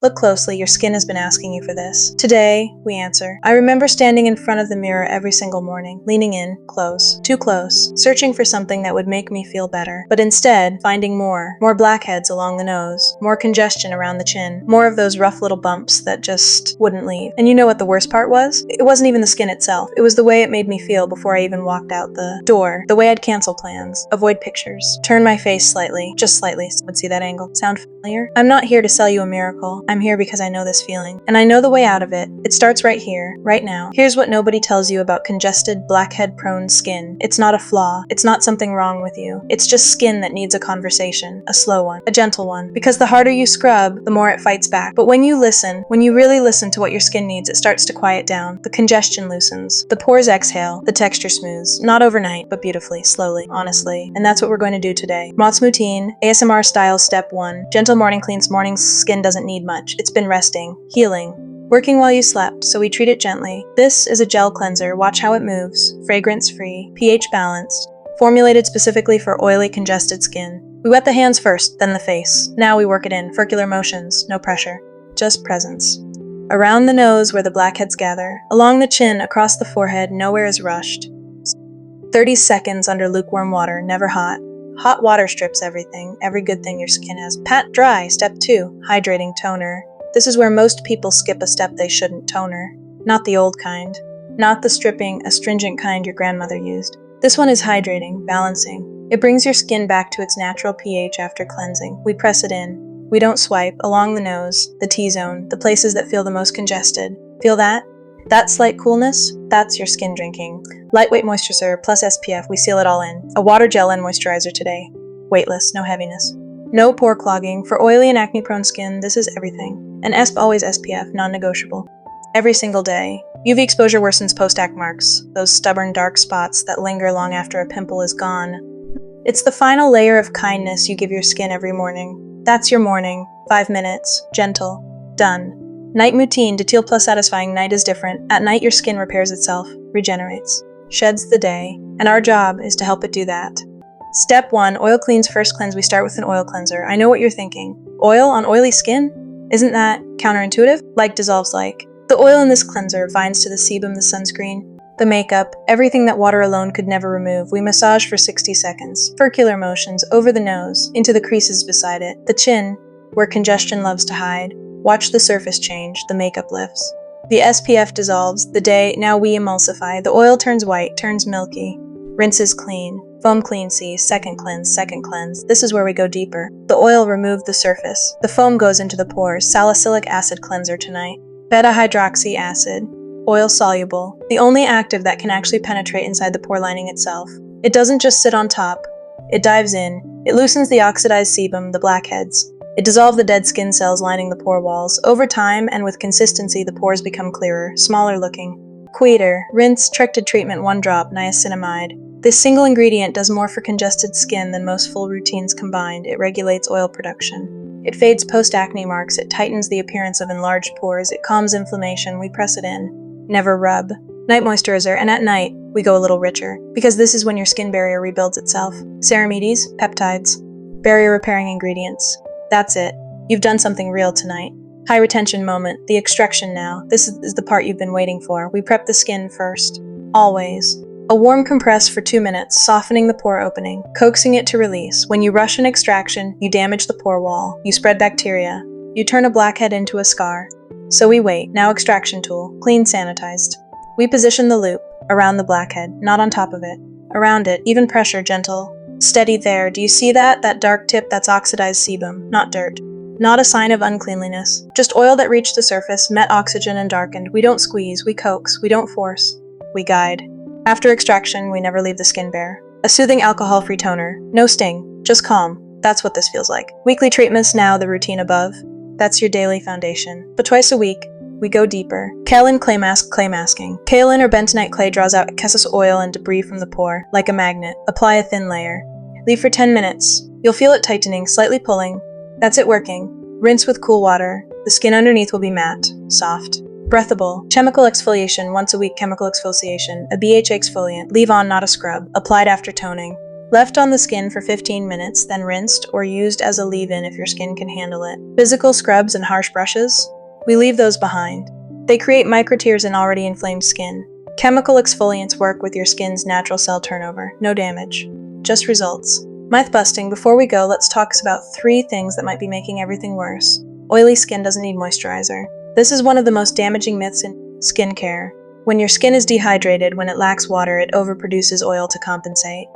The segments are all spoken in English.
Look closely, your skin has been asking you for this. Today, we answer. I remember standing in front of the mirror every single morning, leaning in, close, too close, searching for something that would make me feel better. But instead, finding more blackheads along the nose, more congestion around the chin, more of those rough little bumps that just wouldn't leave. And you know what the worst part was? It wasn't even the skin itself. It was the way it made me feel before I even walked out the door. The way I'd cancel plans, avoid pictures, turn my face slightly, just slightly, so I would see that angle. Sound familiar? I'm not here to sell you a miracle. I'm here because I know this feeling. And I know the way out of it. It starts right here, right now. Here's what nobody tells you about congested, blackhead-prone skin. It's not a flaw. It's not something wrong with you. It's just skin that needs a conversation. A slow one. A gentle one. Because the harder you scrub, the more it fights back. But when you listen, when you really listen to what your skin needs, it starts to quiet down. The congestion loosens. The pores exhale. The texture smooths. Not overnight, but beautifully, slowly, honestly. And that's what we're going to do today. Motsmutin, ASMR style step 1. Gentle morning cleans. Morning skin doesn't need much. It's been resting, healing, working while you slept, so we treat it gently. This is a gel cleanser. Watch how it moves. Fragrance-free, pH balanced, formulated specifically for oily, congested skin. We wet the hands first, then the face. Now we work it in. Circular motions, no pressure, just presence. Around the nose where the blackheads gather. Along the chin, across the forehead, nowhere is rushed. 30 seconds under lukewarm water, never hot. Hot water strips everything, every good thing your skin has. Pat dry, step 2, hydrating toner. This is where most people skip a step they shouldn't. Toner. Not the old kind. Not the stripping, astringent kind your grandmother used. This one is hydrating, balancing. It brings your skin back to its natural pH after cleansing. We press it in. We don't swipe. Along the nose, the T-zone, the places that feel the most congested. Feel that? That slight coolness? That's your skin drinking. Lightweight moisturizer plus SPF, we seal it all in. A water gel and moisturizer today. Weightless, no heaviness. No pore clogging. For oily and acne-prone skin, this is everything. And always SPF, non-negotiable. Every single day. UV exposure worsens post-acne marks, those stubborn dark spots that linger long after a pimple is gone. It's the final layer of kindness you give your skin every morning. That's your morning. 5 minutes. Gentle. Done. Night Mutin, Detil plus satisfying. Night is different. At night, your skin repairs itself, regenerates, sheds the day, and our job is to help it do that. Step 1, oil cleans first cleanse. We start with an oil cleanser. I know what you're thinking. Oil on oily skin? Isn't that counterintuitive? Like dissolves like. The oil in this cleanser binds to the sebum, the sunscreen, the makeup, everything that water alone could never remove. We massage for 60 seconds. Circular motions, over the nose, into the creases beside it, the chin, where congestion loves to hide. Watch the surface change, the makeup lifts. The SPF dissolves, the day, now we emulsify. The oil turns white, turns milky. Rinses clean. Foam clean seas, second cleanse, second cleanse. This is where we go deeper. The oil removed the surface. The foam goes into the pores. Salicylic acid cleanser tonight. Beta-hydroxy acid. Oil soluble. The only active that can actually penetrate inside the pore lining itself. It doesn't just sit on top. It dives in. It loosens the oxidized sebum, the blackheads. It dissolves the dead skin cells lining the pore walls. Over time and with consistency, the pores become clearer, smaller looking. Quieter. Rinse, tricted treatment, 1 drop, niacinamide. This single ingredient does more for congested skin than most full routines combined. It regulates oil production. It fades post-acne marks. It tightens the appearance of enlarged pores. It calms inflammation. We press it in. Never rub. Night moisturizer, and at night, we go a little richer. Because this is when your skin barrier rebuilds itself. Ceramides, peptides, barrier repairing ingredients. That's it. You've done something real tonight. High retention moment, the extraction now. This is the part you've been waiting for. We prep the skin first. Always. A warm compress for 2 minutes, softening the pore opening, coaxing it to release. When you rush an extraction, you damage the pore wall. You spread bacteria. You turn a blackhead into a scar. So we wait. Now extraction tool. Clean, sanitized. We position the loop. Around the blackhead. Not on top of it. Around it. Even pressure, gentle. Steady there. Do you see that? That dark tip, that's oxidized sebum, not dirt. Not a sign of uncleanliness. Just oil that reached the surface, met oxygen and darkened. We don't squeeze, we coax, we don't force. We guide. After extraction, we never leave the skin bare. A soothing alcohol-free toner. No sting, just calm. That's what this feels like. Weekly treatments now, the routine above. That's your daily foundation. But twice a week, we go deeper. Kaolin clay mask, clay masking. Kaolin or bentonite clay draws out excess oil and debris from the pore, like a magnet. Apply a thin layer. Leave for 10 minutes. You'll feel it tightening, slightly pulling. That's it working. Rinse with cool water. The skin underneath will be matte, soft. Breathable. Chemical exfoliation, once a week chemical exfoliation. A BHA exfoliant. Leave on, not a scrub. Applied after toning. Left on the skin for 15 minutes, then rinsed or used as a leave-in if your skin can handle it. Physical scrubs and harsh brushes? We leave those behind. They create microtears in already inflamed skin. Chemical exfoliants work with your skin's natural cell turnover. No damage. Just results. Myth busting, before we go, let's talk about 3 things that might be making everything worse. Oily skin doesn't need moisturizer. This is one of the most damaging myths in skincare. When your skin is dehydrated, when it lacks water, it overproduces oil to compensate.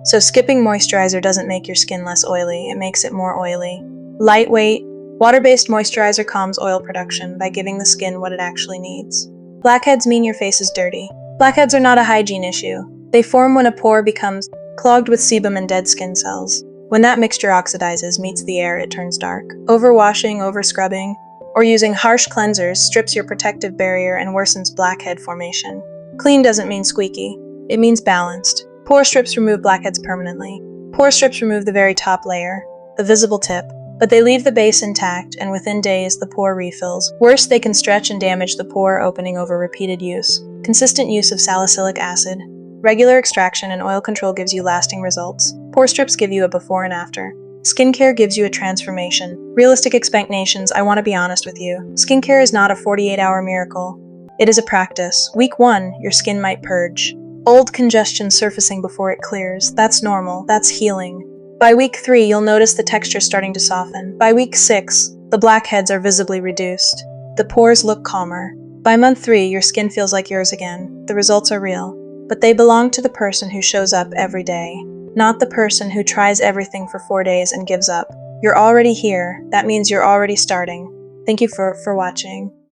So skipping moisturizer doesn't make your skin less oily, it makes it more oily. Lightweight, water-based moisturizer calms oil production by giving the skin what it actually needs. Blackheads mean your face is dirty. Blackheads are not a hygiene issue. They form when a pore becomes clogged with sebum and dead skin cells. When that mixture oxidizes, meets the air, it turns dark. Overwashing, overscrubbing, or using harsh cleansers strips your protective barrier and worsens blackhead formation. Clean doesn't mean squeaky. It means balanced. Pore strips remove blackheads permanently. Pore strips remove the very top layer, the visible tip, but they leave the base intact, and within days the pore refills. Worse, they can stretch and damage the pore opening over repeated use. Consistent use of salicylic acid, regular extraction, and oil control gives you lasting results. Pore strips give you a before and after. Skincare gives you a transformation. Realistic expectations, I want to be honest with you. Skincare is not a 48-hour miracle. It is a practice. Week 1, your skin might purge. Old congestion surfacing before it clears. That's normal. That's healing. By week 3, you'll notice the texture starting to soften. By week 6, the blackheads are visibly reduced. The pores look calmer. By month 3, your skin feels like yours again. The results are real. But they belong to the person who shows up every day, not the person who tries everything for 4 days and gives up. You're already here. That means you're already starting. Thank you for watching.